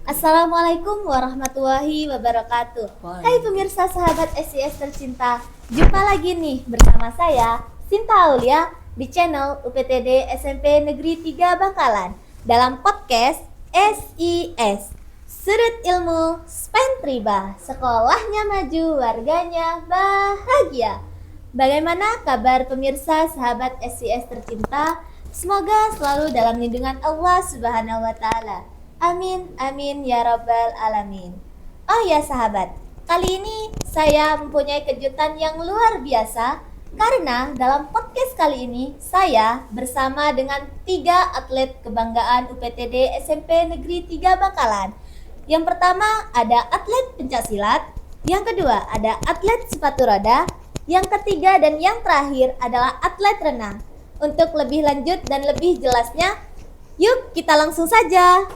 Assalamualaikum warahmatullahi wabarakatuh. Hai pemirsa sahabat SIS tercinta, jumpa lagi nih bersama saya Sinta Aulia di channel UPTD SMP Negeri 3 Bangkalan dalam podcast SIS Sudut Ilmu Spentriba, sekolahnya maju, warganya bahagia. Bagaimana kabar pemirsa sahabat SIS tercinta? Semoga selalu dalam lindungan Allah Subhanahu wa taala. Amin, amin ya rabbal alamin. Oh ya sahabat, kali ini saya mempunyai kejutan yang luar biasa karena dalam podcast kali ini saya bersama dengan 3 atlet kebanggaan UPTD SMP Negeri 3 Bangkalan. Yang pertama ada atlet pencaksilat, yang kedua ada atlet sepatu roda, yang ketiga dan yang terakhir adalah atlet renang. Untuk lebih lanjut dan lebih jelasnya, yuk kita langsung saja.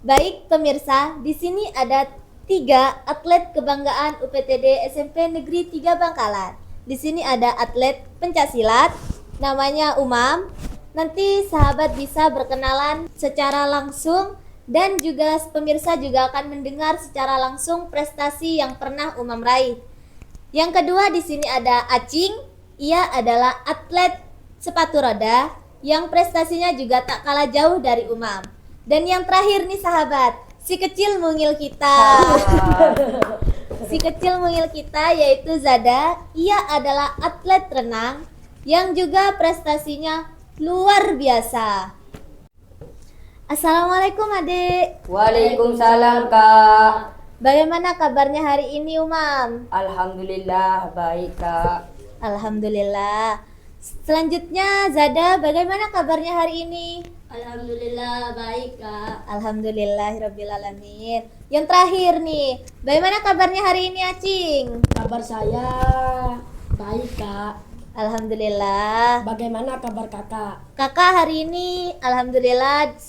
Baik pemirsa, di sini ada 3 atlet kebanggaan UPTD SMP Negeri 3 Bangkalan. Di sini ada atlet pencaksilat, namanya Umam. Nanti sahabat bisa berkenalan secara langsung dan juga pemirsa juga akan mendengar secara langsung prestasi yang pernah Umam raih. Yang kedua di sini ada Acing, ia adalah atlet sepatu roda yang prestasinya juga tak kalah jauh dari Umam. Dan yang terakhir nih sahabat, si kecil mungil kita. Si kecil mungil kita yaitu Zada, ia adalah atlet renang yang juga prestasinya luar biasa. Assalamualaikum adik. Waalaikumsalam Kak. Bagaimana kabarnya hari ini Umam? Alhamdulillah baik Kak. Alhamdulillah. Selanjutnya Zada, bagaimana kabarnya hari ini? Alhamdulillah baik Kak. Alhamdulillahirrabbilalamin. Yang terakhir nih, bagaimana kabarnya hari ini Acing? Kabar saya baik Kak. Alhamdulillah. Bagaimana kabar Kakak? Kakak hari ini alhamdulillah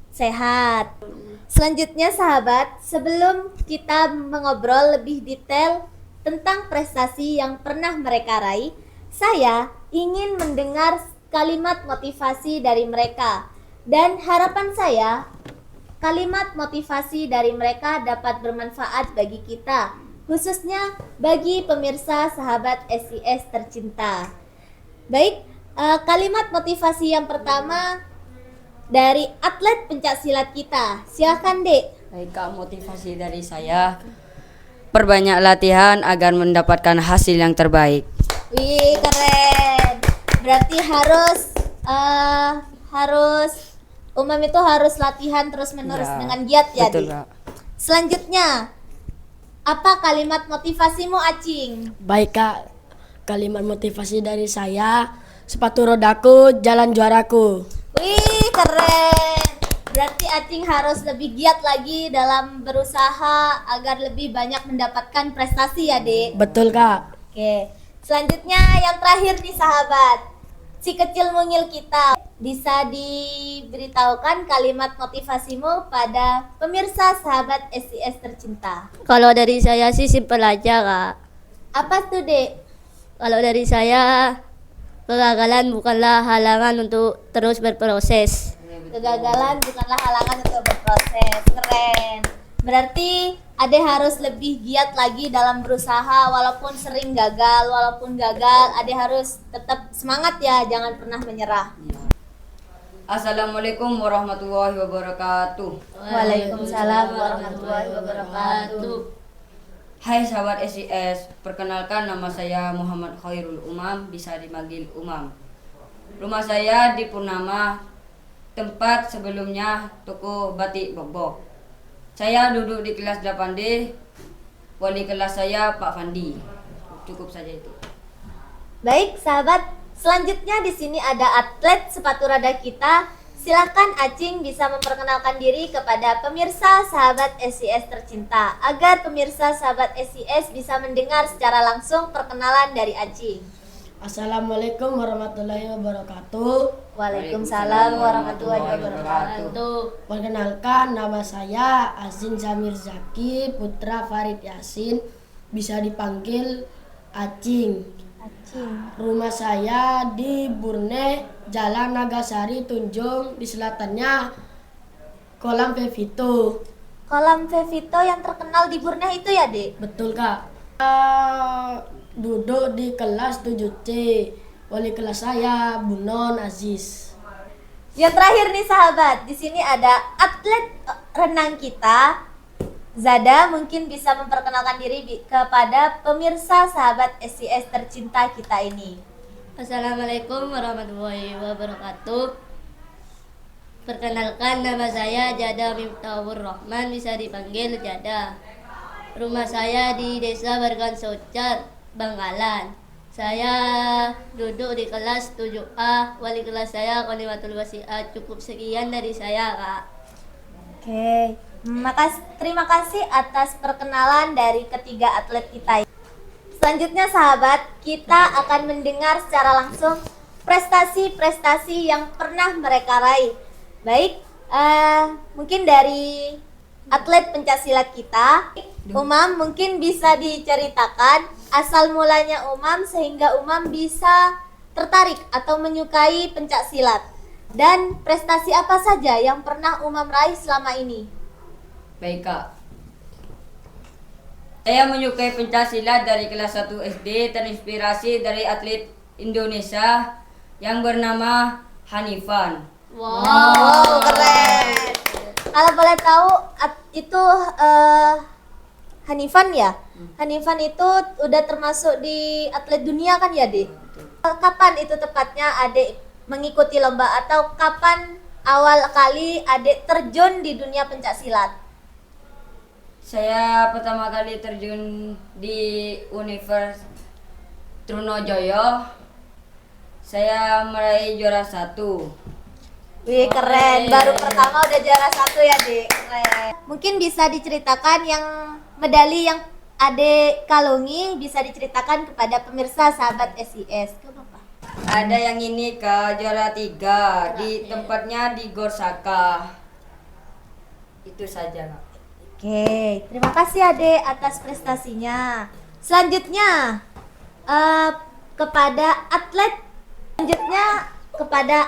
sehat. Selanjutnya sahabat, sebelum kita mengobrol lebih detail tentang prestasi yang pernah mereka raih, saya ingin mendengar kalimat motivasi dari mereka. Dan harapan saya, kalimat motivasi dari mereka dapat bermanfaat bagi kita, khususnya bagi pemirsa sahabat SIS tercinta. Baik, kalimat motivasi yang pertama dari atlet pencaksilat kita. Silakan Dek. Baik Kak, motivasi dari saya, perbanyak latihan agar mendapatkan hasil yang terbaik. Wih, keren. Berarti harus Umam itu harus latihan terus-menerus Ya, dengan giat ya, betul, Dik? Kak. Selanjutnya, apa kalimat motivasimu, Acing? Baik Kak, kalimat motivasi dari saya, sepatu rodaku, jalan juaraku. Wih, keren. Berarti Acing harus lebih giat lagi dalam berusaha agar lebih banyak mendapatkan prestasi ya, Dek? Betul Kak. Oke. Selanjutnya yang terakhir nih sahabat. Si kecil mungil kita, bisa diberitahukan kalimat motivasimu pada pemirsa sahabat SIS tercinta. Kalau dari saya sih simpel aja Kak. Apa tuh Dek? Kalau dari saya, kegagalan bukanlah halangan untuk terus berproses. Kegagalan bukanlah halangan untuk berproses. Keren. Berarti Ade harus lebih giat lagi dalam berusaha walaupun sering gagal. Walaupun gagal, Ade harus tetap semangat ya, jangan pernah menyerah. Assalamualaikum warahmatullahi wabarakatuh. Waalaikumsalam warahmatullahi wabarakatuh. Hai sahabat SIS, perkenalkan nama saya Muhammad Khairul Umam, bisa dipanggil Umam. Rumah saya di Purnama, tempat sebelumnya toko batik Bobok. Saya duduk di kelas 8D, wali kelas saya Pak Fandi. Cukup saja itu. Baik sahabat, selanjutnya di sini ada atlet sepatu roda kita. Silakan Acing bisa memperkenalkan diri kepada pemirsa sahabat SIS tercinta agar pemirsa sahabat SIS bisa mendengar secara langsung perkenalan dari Acing. Assalamualaikum warahmatullahi wabarakatuh. Waalaikumsalam warahmatullahi wabarakatuh. Perkenalkan, nama saya Azin Zamir Zaki, putra Farid Yasin bisa dipanggil Acing. Acing. Rumah saya di Burne, Jalan Nagasari, Tunjung, di selatannya Kolam Pevito. Kolam Vevito yang terkenal di Borneo itu ya, Dek? Betul, Kak. Duduk di kelas 7C. Wali kelas saya Bunon Aziz. Yang terakhir nih sahabat, di sini ada atlet renang kita. Zada mungkin bisa memperkenalkan diri kepada pemirsa sahabat SCS tercinta kita ini. Assalamualaikum warahmatullahi wabarakatuh. Perkenalkan, nama saya Jada Miftahur Rahman, bisa dipanggil Jada. Rumah saya di Desa Bargan Socar, Bangkalan. Saya duduk di kelas 7A, wali kelas saya Qonimatul Wasi'ah. Cukup sekian dari saya, Kak. Oke, terima kasih atas perkenalan dari ketiga atlet kita. Selanjutnya sahabat, kita akan mendengar secara langsung prestasi-prestasi yang pernah mereka raih. Baik, mungkin dari atlet pencaksilat kita, Umam mungkin bisa diceritakan asal mulanya Umam sehingga Umam bisa tertarik atau menyukai pencaksilat. Dan prestasi apa saja yang pernah Umam raih selama ini? Baik, Kak. Saya menyukai pencaksilat dari kelas 1 SD, terinspirasi dari atlet Indonesia yang bernama Hanifan. Wow, keren. Kalau boleh tahu itu Hanifan ya? Hanifan itu udah termasuk di atlet dunia kan ya, Dek? Kapan itu tepatnya Adek mengikuti lomba atau kapan awal kali Adek terjun di dunia pencaksilat? Saya pertama kali terjun di Universitas Trunojoyo. Saya meraih juara 1. Wih, keren. Baru pertama udah juara 1 ya, Dek. Keren. Mungkin bisa diceritakan yang medali yang Adek kalungi, bisa diceritakan kepada pemirsa sahabat SIS. Kenapa? Ada yang ini, Kak, juara 3 di tempatnya di Gorsaka. Itu saja, Kak. Oke, terima kasih Adek atas prestasinya. Selanjutnya kepada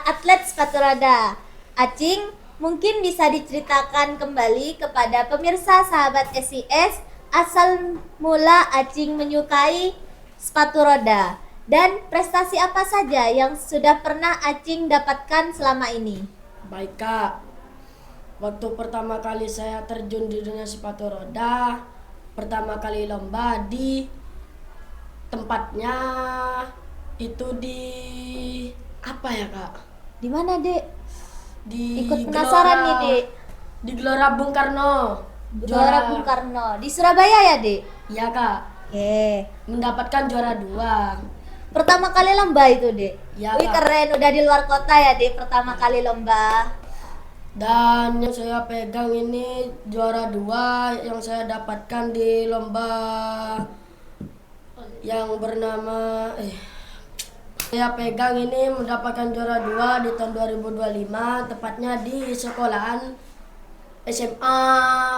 atlet sepatu roda. Acing, mungkin bisa diceritakan kembali kepada pemirsa sahabat SIS asal mula Acing menyukai sepatu roda dan prestasi apa saja yang sudah pernah Acing dapatkan selama ini. Baik, Kak. Waktu pertama kali saya terjun di dunia sepatu roda, pertama kali lomba di tempatnya itu di apa ya, Kak? Di mana, Dek? Di Ikut penasaran nih, Dek. Di Gelora Bung Karno. Juara Bung Karno di Surabaya ya, Dek? Iya, Kak. Oke. Mendapatkan juara 2. Pertama kali lomba itu, Dek? Ya, Wih, Kak. keren. Udah di luar kota ya, Dek, pertama kali lomba. Dan yang saya pegang ini juara 2 yang saya dapatkan di lomba yang bernama saya pegang ini mendapatkan juara 2 di tahun 2025, tepatnya di sekolahan SMA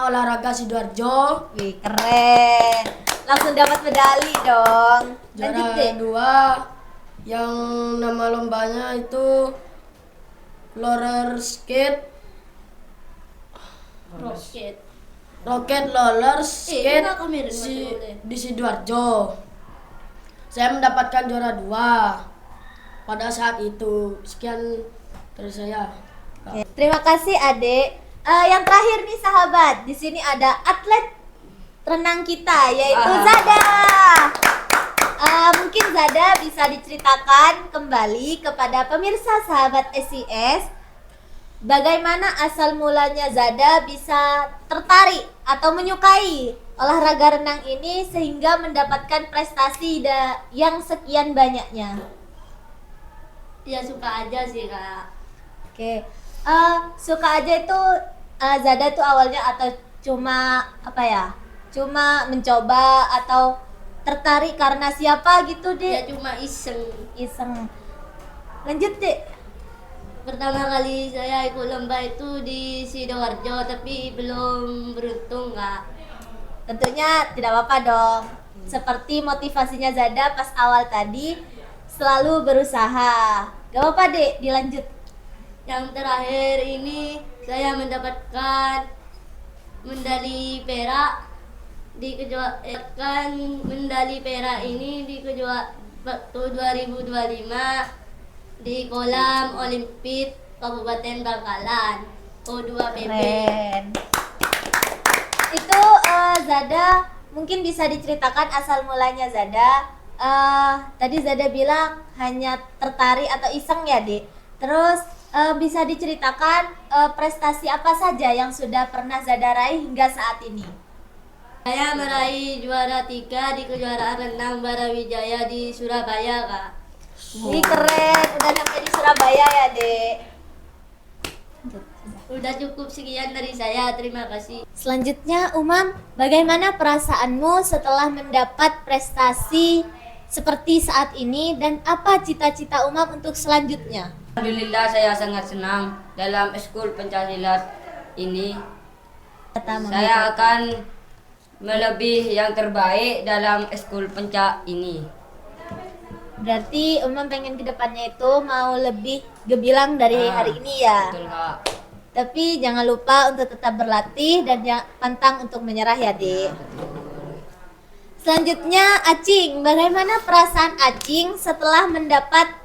Olahraga Sidoarjo. Wih, keren. Langsung dapat medali dong. Lanjut, Juara Dek. 2 yang nama lombanya itu roller skate, rocket roller skate enggak, kami ada di Sidoarjo. Saya mendapatkan juara 2 pada saat itu. Sekian dari saya. Oke, terima kasih, Adek. Yang terakhir nih sahabat, di sini ada atlet renang kita yaitu Zada. Mungkin Zada bisa diceritakan kembali kepada pemirsa sahabat SIS bagaimana asal mulanya Zada bisa tertarik atau menyukai olahraga renang ini sehingga mendapatkan prestasi yang sekian banyaknya. Ya suka aja sih, Kak. Oke, suka aja itu Zada tuh awalnya atau cuma apa ya? Cuma mencoba atau tertarik karena siapa gitu, Ya Dek? cuma iseng. Iseng. Lanjut, Dek. Pertama kali saya ikut lomba itu di Sidoarjo, tapi belum beruntung, Kak. Tentunya tidak apa-apa dong. Seperti motivasinya Zada pas awal tadi, selalu berusaha. Gak apa-apa dek, dilanjut. Yang terakhir ini saya mendapatkan medali perak di kejuaraan medali perak ini di kejuaraan waktu 2025 di kolam Olimpik Kabupaten Bangkalan O2PB. Keren. Itu Zada mungkin bisa diceritakan asal mulanya Zada. Tadi Zada bilang hanya tertarik atau iseng ya dek. Terus bisa diceritakan prestasi apa saja yang sudah pernah Zada raih hingga saat ini? Saya meraih juara 3 di kejuaraan renang Barawijaya di Surabaya, Kak. Wih keren, udah sampai di Surabaya ya dek. Udah cukup sekian dari saya, terima kasih. Selanjutnya Umam, bagaimana perasaanmu setelah mendapat prestasi seperti saat ini dan apa cita-cita Umam untuk selanjutnya? Alhamdulillah saya sangat senang dalam eskul pencaksilat ini. Saya akan melebihi yang terbaik dalam eskul penca ini. Berarti Umam pengen ke depannya itu mau lebih gebilang dari hari ini ya. Betul Kak. Tapi jangan lupa untuk tetap berlatih dan jangan pantang untuk menyerah ya, Dek. Selanjutnya Acing, bagaimana perasaan Acing setelah mendapat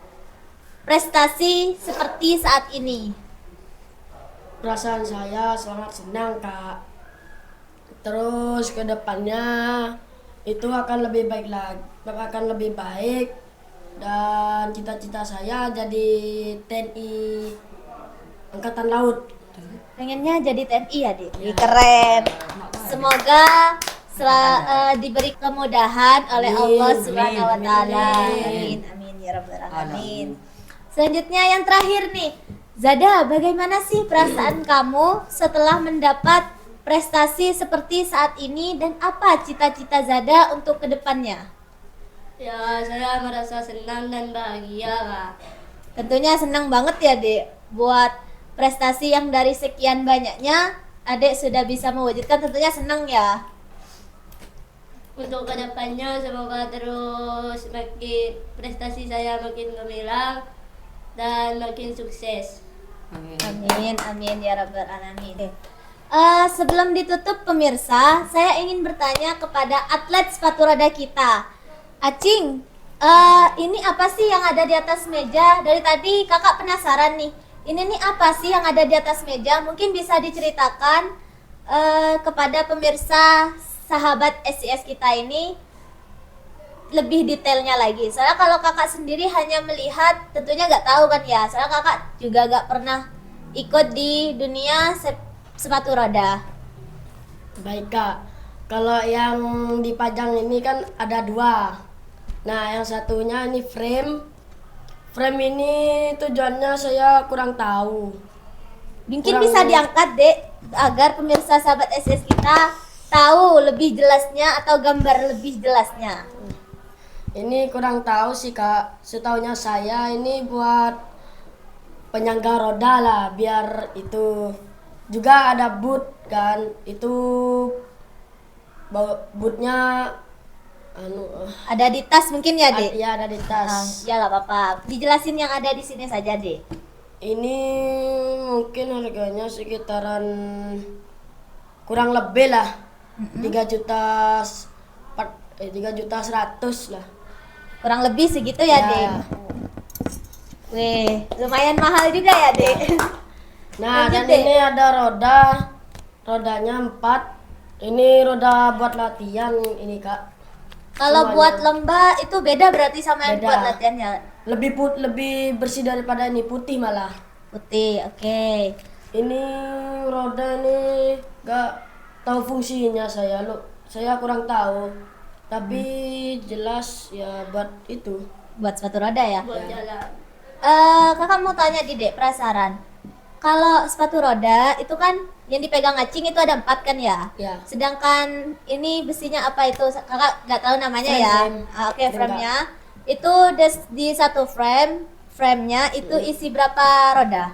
prestasi seperti saat ini? Perasaan saya sangat senang, Kak. Terus ke depannya itu akan lebih baik lagi, akan lebih baik, dan cita-cita saya jadi TNI Angkatan Laut. Pengennya jadi TNI ya, Dek? Ih, keren. Semoga diberi kemudahan oleh Allah Subhanahu wa taala. Amin amin ya rabbal alamin. Selanjutnya yang terakhir nih. Zada, bagaimana sih perasaan kamu setelah mendapat prestasi seperti saat ini dan apa cita-cita Zada untuk kedepannya? Ya, saya merasa senang dan bahagia, Kak. Tentunya senang banget ya, Dek, buat prestasi yang dari sekian banyaknya Adek sudah bisa mewujudkan, tentunya senang ya. Untuk kedepannya semoga terus makin prestasi saya makin gemilang dan makin sukses. Amin. Amin, amin ya rabbal alamin. Sebelum ditutup pemirsa, saya ingin bertanya kepada atlet sepatu roda kita. Acing, ini apa sih yang ada di atas meja? Dari tadi kakak penasaran nih. Ini nih apa sih yang ada di atas meja? Mungkin bisa diceritakan kepada pemirsa sahabat SIS kita ini lebih detailnya lagi. Soalnya kalau kakak sendiri hanya melihat, tentunya nggak tahu kan ya. Soalnya kakak juga nggak pernah ikut di dunia sepatu roda. Baik, Kak. Kalau yang dipajang ini kan ada 2. Nah, yang satunya ini frame. Frame ini tujuannya saya kurang tahu. Mungkin Kurang- bisa diangkat, Dek, agar pemirsa sahabat SIS kita tahu lebih jelasnya atau gambar lebih jelasnya. Ini kurang tahu sih, Kak. Setaunya saya ini buat penyangga roda lah, biar itu juga ada boot kan. Itu bootnya Ada di tas mungkin ya, Dek? ya ada di tas. Ya nggak apa-apa. Dijelasin yang ada di sini saja, Dek. Ini mungkin harganya sekitaran kurang lebih lah 3.100.000 lah. Kurang lebih segitu ya, Ya. Dek. Wih, lumayan mahal juga ya, Dek. Nah, Lanjut, dan Dek. ini ada rodanya 4. Ini roda buat latihan ini, Kak. Kalau Semuanya. buat lomba itu beda berarti sama yang Beda. buat latihannya. Lebih bersih daripada ini, putih malah. Putih, oke. Ini roda ini gak tahu fungsinya saya kurang tahu. Tapi jelas ya buat itu. Buat sepatu roda ya. Buat jalan. Kakak mau tanya di Dek, penasaran. Kalau sepatu roda itu kan yang dipegang Acing itu ada 4 kan ya? Ya. Sedangkan ini besinya apa itu? Kakak nggak tahu namanya ya? Frame. Oke, frame-nya. Itu di satu frame-nya itu isi berapa roda?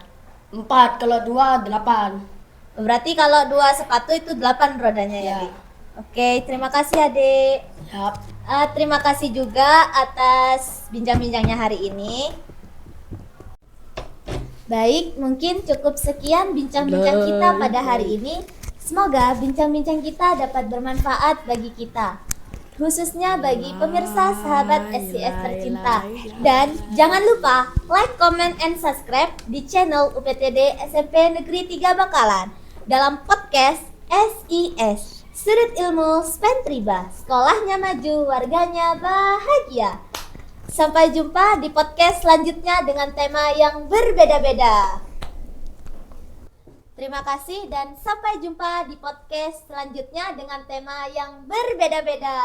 4, kalau 2 8. Berarti kalau 2 sepatu itu 8 rodanya ya, Ya. Dek? Oke, terima kasih ya, Dek. Yap. Terima kasih juga atas bincang-bincangnya hari ini. Baik, mungkin cukup sekian bincang-bincang kita pada hari ini. Semoga bincang-bincang kita dapat bermanfaat bagi kita, khususnya bagi pemirsa sahabat SCS tercinta. Dan jangan lupa like, comment, and subscribe di channel UPTD SMP Negeri 3 Bangkalan dalam podcast SIS, Sudut Ilmu Spentriba, sekolahnya maju, warganya bahagia. Sampai jumpa di podcast selanjutnya dengan tema yang berbeda-beda. Terima kasih dan sampai jumpa di podcast selanjutnya dengan tema yang berbeda-beda.